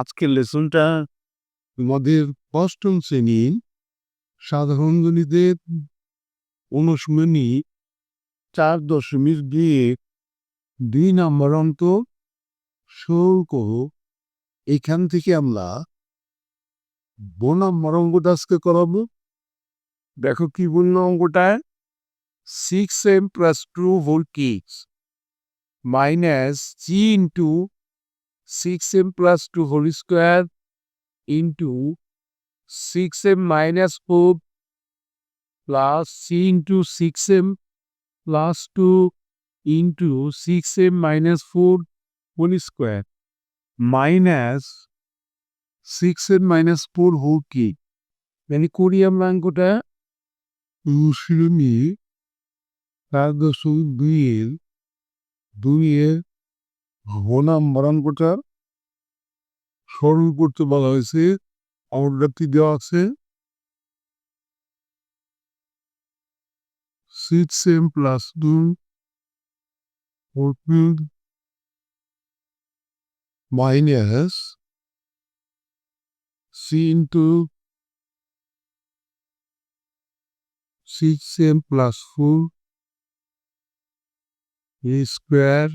আজকের লেসনটা তোমাদের অষ্টম শ্রেণীর সাধারণ গণিতের অনুশীলনী 4.2 নম্বর অঙ্ক শুল্ক। এখান থেকে আমরা 2 নম্বর অঙ্কটা আজকে করাবো। দেখো কি বললো অঙ্কটায়, 6m + 2 whole cubes minus g into 6m + 2 whole square into 6m minus 4 plus c into 6m plus 2 into 6m minus 4 whole square minus 6m minus 4 whole cube। মানে করি আমরা অঙ্কটা অনুশীলনী 4.2 নম্বর অঙ্কটা সরল করতে বলা হয়েছে। অঙ্কটি দেওয়া আছে 6m plus 2 whole cube minus c into 6m plus 4 square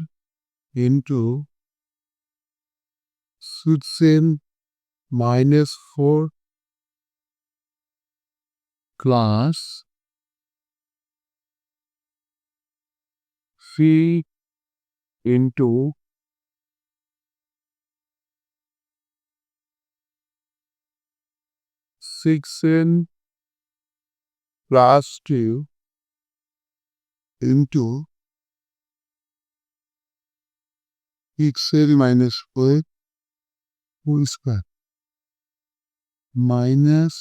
into 6m minus 4 plus c into 6m plus 2 into 6m minus 4 whole square minus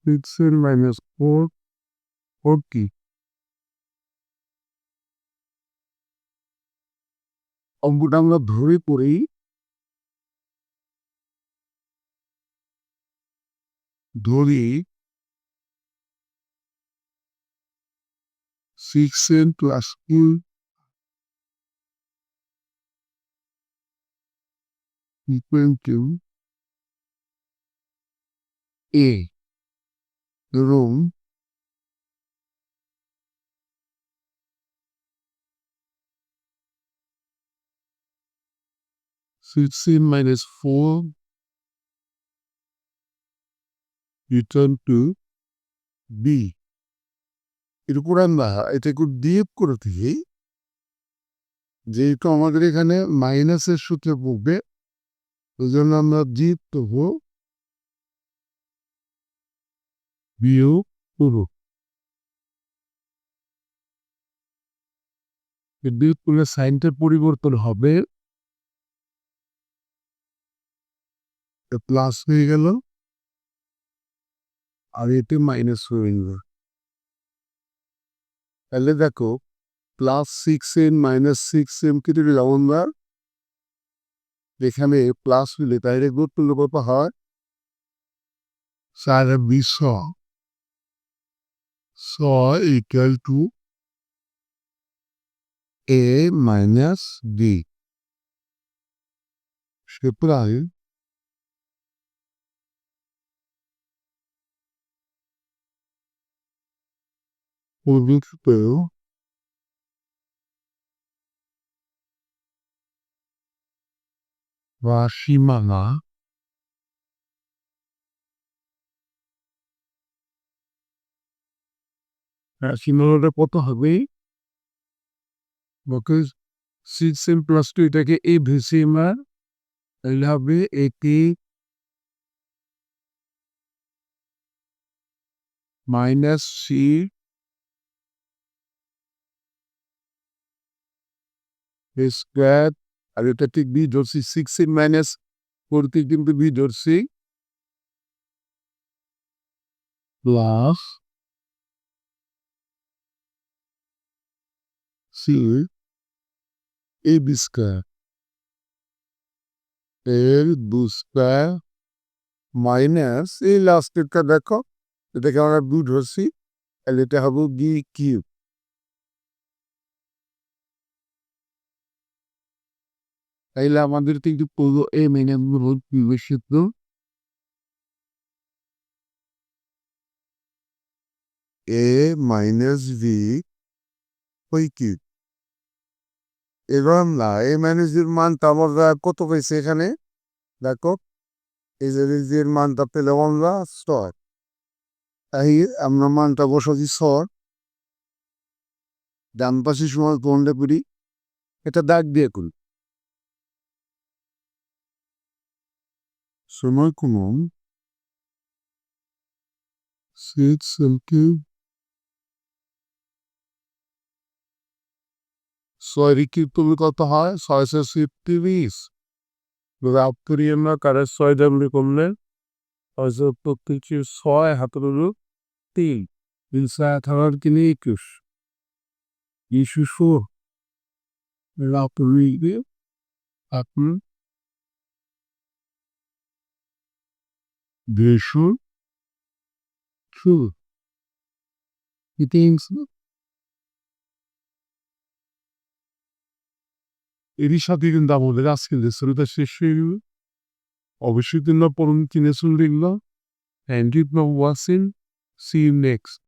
6m minus 4 whole cube। অঙ্কটা আমরা ধরে পড়ি। ধরি 6m plus 2 equal to a এবং 6m minus 4 return to b। এরপর আমরা এটাকে deep করে থাকি, যেহেতু আমাদের এখানে মাইনাসের সূত্রে পড়বে ওই জন্য আমরা ডিপ তবু বিয়োগ করব। ডিপ করলে সাইনটার পরিবর্তন হবে, প্লাস হয়ে গেল আর এটি মাইনাস হয়ে গেল। তাহলে দেখো প্লাস 6m মাইনাস 6m কেটে দিলাম আমরা। এখানে প্লাস হলে তাহলে গুণ করলে কত হয়, 4 equal to a minus b। সে প্রায় পরিবর্তিত বা সীমানা সীমানাটা কত হবে, বিকজ 6m plus 2 এটাকে a ভেসে আমরা তাহলে হবে এটি মাইনাস সি স্কোয়ার, আর এটা ঠিক বি ধরছি 6m মাইনাস 4 কিন্তু বি ধরছি plus C A B square এর 2 স্কোয়ার মাইনাস এই লাস্টেরটা দেখো এটাকে আমরা 2 ধরছি তাহলে এটা হবে বি কিউব। তাইলে আমাদের কিন্তু পুরো এ মাইনাসগুলো বিবেচিত এ মাইনাস ভি ওই কি এবার না এ মাইনাস ভির মানটা আমরা কত পেয়েছি এখানে দেখো এই যে মানটা পেলাম আমরা 6 তাই আমরা মানটা বসাচ্ছি 6 ডান পাশে সময় কোনটা করি এটা দাগ দিয়ে করি সময় কমন 6 কি তুমি কত হয় 630 রাত করি আমরা কারের 6 দামলে কমলে 6 হাতের হলো 3 থাকার কিনে 21 24 রাত করি আপনি 200 এরই সাথে কিন্তু আমাদের আজকের লেসনটা শেষ হয়ে গেল অবশ্যই তোমরা পরবর্তী লেসন দেখলো and keep on watching see you next